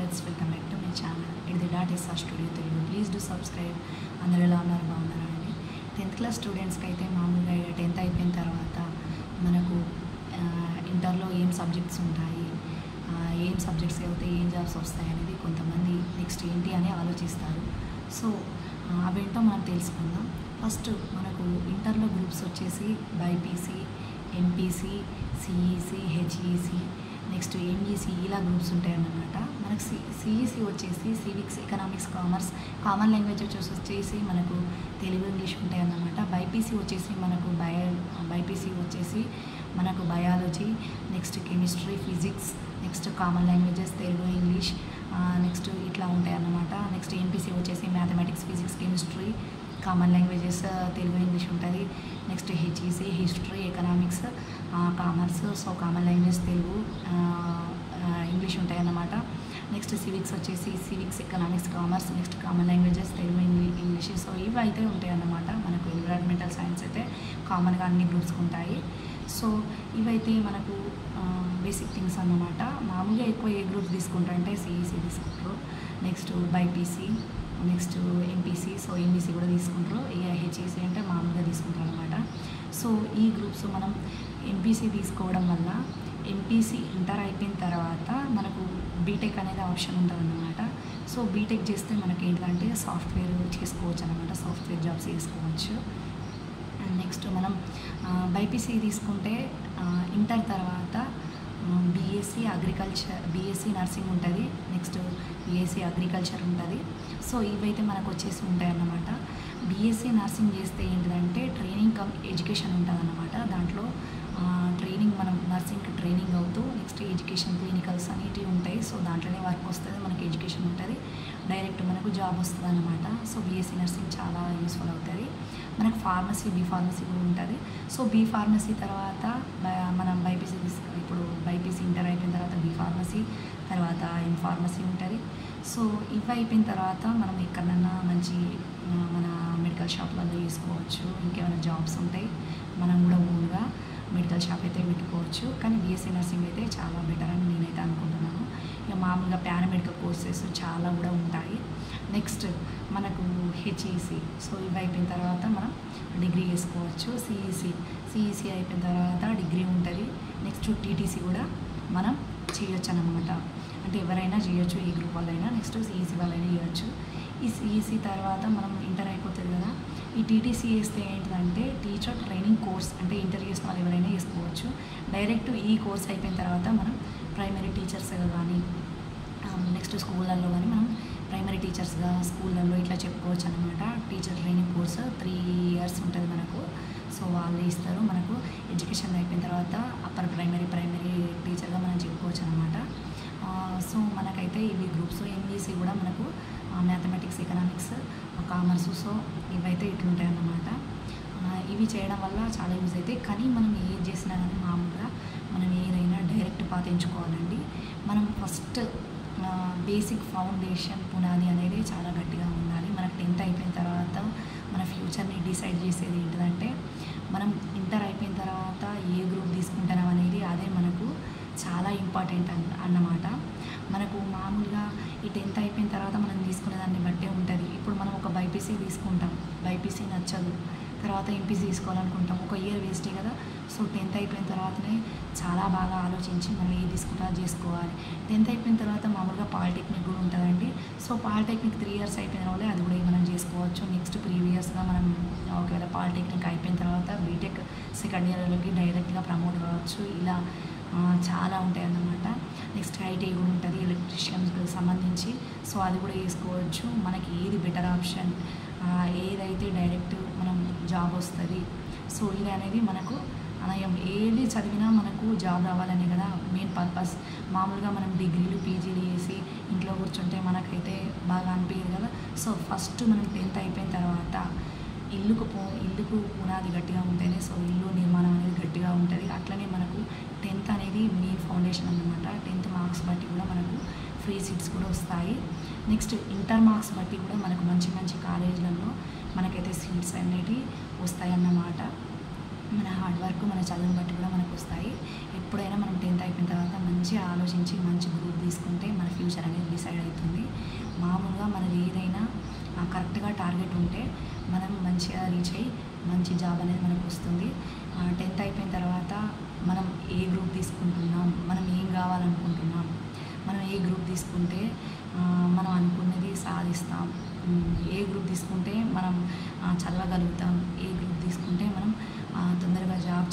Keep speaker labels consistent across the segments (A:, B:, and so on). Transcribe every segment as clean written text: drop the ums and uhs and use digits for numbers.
A: Friends, welcome back to my channel ఇది డాటేసా studio Telugu. Please do subscribe. అందరూ ఎలా ఉన్నారు, బాగున్నారా అండి? 10th క్లాస్ స్టూడెంట్స్కి అయితే మామూలుగా 10th అయిపోయిన తర్వాత మనకు ఇంటర్లో ఏం సబ్జెక్ట్స్ ఉంటాయి, ఏం సబ్జెక్ట్స్ అయితే ఏం జాబ్స్ వస్తాయి అనేది కొంతమంది నెక్స్ట్ ఏంటి అని ఆలోచిస్తారు. సో అవేంటో మనం తెలుసుకుందాం. ఫస్ట్ మనకు ఇంటర్లో గ్రూప్స్ వచ్చేసి BiPC, MPC, CEC, HEC, next MEC ఇలా గ్రూప్స్ ఉంటాయన్నమాట. మనకు సిఈసి వచ్చేసి civics, economics, commerce, common language వచ్చేసి మనకు తెలుగు, ఇంగ్లీష్ ఉంటాయన్నమాట. బైపీసీ వచ్చేసి మనకు బైపీసీ వచ్చేసి మనకు biology, next chemistry, physics, next common languages Telugu, English, next ఇట్లా ఉంటాయన్నమాట. నెక్స్ట్ ఎంపీసీ వచ్చేసి mathematics, physics, chemistry, common languages Telugu, English ఉంటుంది. Next HEC history, economics, commerce, so common language Telugu, English ఉంటాయి అన్నమాట. నెక్స్ట్ సివిక్స్ వచ్చేసి civics, economics, commerce, next common languages Telugu, English, so ఇవి అయితే ఉంటాయి అన్నమాట. మనకు ఎన్విరాన్మెంటల్ సైన్స్ అయితే కామన్గా అన్ని గ్రూప్స్కి ఉంటాయి. సో ఇవైతే మనకు బేసిక్ థింగ్స్ అన్నమాట. మామూలుగా ఎక్కువ ఏ గ్రూప్స్ తీసుకుంటారంటే సిఈసి తీసుకుంటారు, next BiPC, next MPC, so MEC కూడా తీసుకుంటారు. ఇక హెచ్ఈసీ అంటే మామూలుగా తీసుకుంటారు అనమాట. సో ఈ గ్రూప్స్ మనం ఎంపీసీ తీసుకోవడం వల్ల ఎంపీసీ ఇంటర్ అయిపోయిన తర్వాత మనకు బీటెక్ అనేది ఆప్షన్ ఉంటుందన్నమాట. సో బీటెక్ చేస్తే మనకి ఏంటంటే సాఫ్ట్వేర్ చేసుకోవచ్చు అనమాట, సాఫ్ట్వేర్ జాబ్స్ చేసుకోవచ్చు. అండ్ నెక్స్ట్ మనం బైపీసీ తీసుకుంటే ఇంటర్ తర్వాత బీఎస్సీ అగ్రికల్చర్, బీఎస్సీ నర్సింగ్ ఉంటుంది, నెక్స్ట్ బీఎస్సీ అగ్రికల్చర్ ఉంటుంది. సో ఇవైతే మనకు వచ్చేసి ఉంటాయి అన్నమాట. బీఎస్సీ నర్సింగ్ చేస్తే ఏంటంటే ట్రైనింగ్ కమ్ ఎడ్యుకేషన్ ఉంటుంది అన్నమాట. దాంట్లో ట్రైనింగ్ మనం నర్సింగ్కి ట్రైనింగ్ అవుతూ నెక్స్ట్ ఎడ్యుకేషన్ క్లినికల్స్ అనేటివి ఉంటాయి. సో దాంట్లోనే వర్క్ వస్తుంది, మనకి ఎడ్యుకేషన్ ఉంటుంది, డైరెక్ట్ మనకు జాబ్ వస్తుంది అన్నమాట. సో బీఎస్సీ నర్సింగ్ చాలా యూస్ఫుల్ అవుతుంది. మనకు ఫార్మసీ, బీ ఫార్మసీ కూడా ఉంటుంది. సో బీ ఫార్మసీ తర్వాత మనం బైపీసీ ఇప్పుడు బైపీసీ ఇంటర్ అయిపోయిన తర్వాత బీ ఫార్మసీ, తర్వాత ఎం ఫార్మసీ ఉంటుంది. సో ఇవి అయిపోయిన తర్వాత మనం ఎక్కడన్నా మంచి మన మెడికల్ షాప్లలో చేసుకోవచ్చు. ఇంకేమైనా జాబ్స్ ఉంటాయి, మనం కూడా ఓన్గా మెడికల్ షాప్ అయితే పెట్టుకోవచ్చు. కానీ బీఎస్సీ నర్సింగ్ అయితే చాలా బెటర్ అని నేనైతే అనుకుంటున్నాను. ఇక మామూలుగా పారామెడికల్ కోర్సెస్ చాలా కూడా ఉంటాయి. నెక్స్ట్ మనకు హెచ్ఈసి, సో ఇవి అయిపోయిన తర్వాత మనం డిగ్రీ చేసుకోవచ్చు. సిఈసి అయిపోయిన తర్వాత డిగ్రీ ఉంటుంది. నెక్స్ట్ టీటీసీ కూడా మనం చేయొచ్చు అన్నమాట. అంటే ఎవరైనా చేయొచ్చు, ఏ గ్రూప్ వాళ్ళైనా, నెక్స్ట్ సిఈసి వాళ్ళైనా చేయొచ్చు. ఈ సిఈసి తర్వాత మనం ఇంటర్ అయిపోతుంది కదా, ఈ టీటీసీ చేస్తే ఏంటంటే టీచర్ ట్రైనింగ్ కోర్స్, అంటే ఇంటర్ చేసిన వాళ్ళు ఎవరైనా చేసుకోవచ్చు. డైరెక్ట్ ఈ కోర్స్ అయిపోయిన తర్వాత మనం ప్రైమరీ టీచర్స్గా కానీ నెక్స్ట్ స్కూళ్ళల్లో కానీ మనం ప్రైమరీ టీచర్స్గా స్కూళ్ళల్లో ఇట్లా చెప్పుకోవచ్చు అనమాట. టీచర్ ట్రైనింగ్ కోర్స్ 3 years ఉంటుంది మనకు. సో వాళ్ళు ఇస్తారు మనకు. ఎడ్యుకేషన్ అయిపోయిన తర్వాత అప్పర్ ప్రైమరీ టీచర్గా మనం చెప్పుకోవచ్చు అనమాట. సో మనకైతే ఇవి గ్రూప్స్. ఎంఈసీ కూడా మనకు మ్యాథమెటిక్స్, ఎకనామిక్స్, కామర్స్, సో ఇవైతే ఇట్లుంటాయి అన్నమాట. ఇవి చేయడం వల్ల చాలా యూజ్ అవుతాయి. కానీ మనం ఏది చేసినా కానీ మామూలుగా మనం ఏదైనా డైరెక్ట్ పాత్ ఎంచుకోవాలండి. మనం ఫస్ట్ బేసిక్ ఫౌండేషన్ పునాది అనేది చాలా గట్టిగా ఉండాలి. మనకు 10th అయిపోయిన తర్వాత మన ఫ్యూచర్ని డిసైడ్ చేసేది ఏంటంటే మనం ఇంటర్ అయిపోయిన తర్వాత ఏ గ్రూప్ తీసుకుంటున్నాం అనేది అదే మనకు చాలా ఇంపార్టెంట్ అన్నమాట. మనకు మామూలుగా ఈ 10th అయిపోయిన తర్వాత మనం తీసుకునే దాన్ని బట్టే ఉంటుంది. ఇప్పుడు మనం ఒక బైపీసీ తీసుకుంటాం, బైపీసీ నచ్చదు, తర్వాత ఎంపీసీ తీసుకోవాలనుకుంటాం, ఒక ఇయర్ వేస్టే కదా. సో 10th అయిపోయిన తర్వాతనే చాలా బాగా ఆలోచించి మనం ఏది తీసుకుంటా చేసుకోవాలి. 10th అయిపోయిన తర్వాత మామూలుగా పాలిటెక్నిక్ కూడా ఉంటుందండి. సో పాలిటెక్నిక్ 3 years అయిపోయిన వాళ్ళే అది కూడా మనం చేసుకోవచ్చు. నెక్స్ట్ ప్రీవియస్గా మనం ఒకవేళ పాలిటెక్నిక్ అయిపోయిన తర్వాత బీటెక్ సెకండ్ ఇయర్లోకి డైరెక్ట్గా ప్రమోట్ కావచ్చు. ఇలా చాలా ఉంటాయి అన్నమాట. నెక్స్ట్ ఐటీ కూడా ఉంటుంది, ఎలక్ట్రీషియన్స్కి సంబంధించి. సో అది కూడా వేసుకోవచ్చు. మనకి ఏది బెటర్ ఆప్షన్, ఏదైతే డైరెక్ట్ మనం జాబ్ వస్తుంది, సో ఇది అనేది మనకు అనయం. ఏది చదివినా మనకు జాబ్ రావాలనే కదా మెయిన్ పర్పస్. మామూలుగా మనం డిగ్రీలు, పీజీలు చేసి ఇంట్లో కూర్చుంటే మనకైతే బాగా అనిపించదు కదా. సో ఫస్ట్ మనం 10th అయిపోయిన తర్వాత ఇల్లుకు పునాది గట్టిగా ఉంటేనే సో ఇల్లు నిర్మాణం అనేది గట్టిగా ఉంటుంది. అట్లనే మనకు 10th అనేది మెయిన్ ఫౌండేషన్ అన్నమాట. 10th మార్క్స్ బట్టి కూడా మనకు ఫ్రీ సీట్స్ కూడా వస్తాయి. నెక్స్ట్ ఇంటర్ మార్క్స్ బట్టి కూడా మనకు మంచి కాలేజీలలో మనకైతే సీట్స్ అనేవి వస్తాయి అన్నమాట. మన హార్డ్ వర్క్, మన చదువుని బట్టి కూడా మనకు వస్తాయి. ఎప్పుడైనా మనం 10th అయిపోయిన తర్వాత మంచిగా ఆలోచించి మంచి గ్రూప్ తీసుకుంటే మన ఫ్యూచర్ అనేది డిసైడ్ అవుతుంది. మామూలుగా మనది ఏదైనా కరెక్ట్గా టార్గెట్ ఉంటే మనం మంచిగా రీచ్ అయ్యి మంచి జాబ్ అనేది మనకు వస్తుంది. 10th అయిపోయిన తర్వాత మనం ఏ గ్రూప్ తీసుకుంటున్నాం, మనం ఏం కావాలనుకుంటున్నాం, మనం ఏ గ్రూప్ తీసుకుంటే మనం అనుకున్నది సాధిస్తాం, ఏ గ్రూప్ తీసుకుంటే మనం చదవగలుగుతాం, ఏ గ్రూప్ తీసుకుంటే మనం తొందరగా జాబ్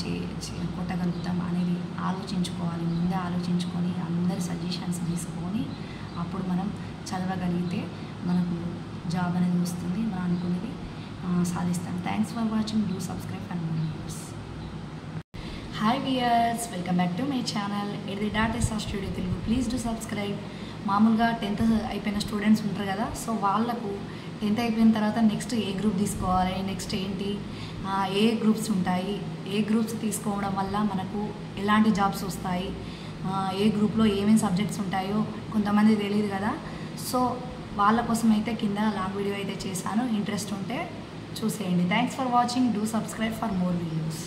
A: కొట్టగలుగుతాం అనేది ఆలోచించుకోవాలి. ముందే ఆలోచించుకొని అందరి సజెషన్స్ తీసుకొని అప్పుడు మనం చదవగలిగితే మనకు జాబ్ అనేది వస్తుంది, మనం అనుకున్నది సాధిస్తాం. Thanks for watching. Do subscribe for more videos. Hi viewers, welcome back to my channel @SR studio Telugu. Please do subscribe. మామూలుగా 10th అయిపోయిన స్టూడెంట్స్ ఉంటారు కదా, సో వాళ్ళకు 10th అయిపోయిన తర్వాత నెక్స్ట్ ఏ గ్రూప్ తీసుకోవాలి, నెక్స్ట్ ఏంటి, ఏ గ్రూప్స్ ఉంటాయి, ఏ గ్రూప్స్ తీసుకోవడం వల్ల మనకు ఎలాంటి జాబ్స్ వస్తాయి, ఏ గ్రూప్లో ఏమేమి సబ్జెక్ట్స్ ఉంటాయో కొంతమంది తెలియదు కదా. సో వాళ్ళ కోసం అయితే కింద లాంగ్ వీడియో అయితే చేశాను. ఇంట్రెస్ట్ ఉంటే చూసేయండి. Thanks for watching. Do subscribe for more videos.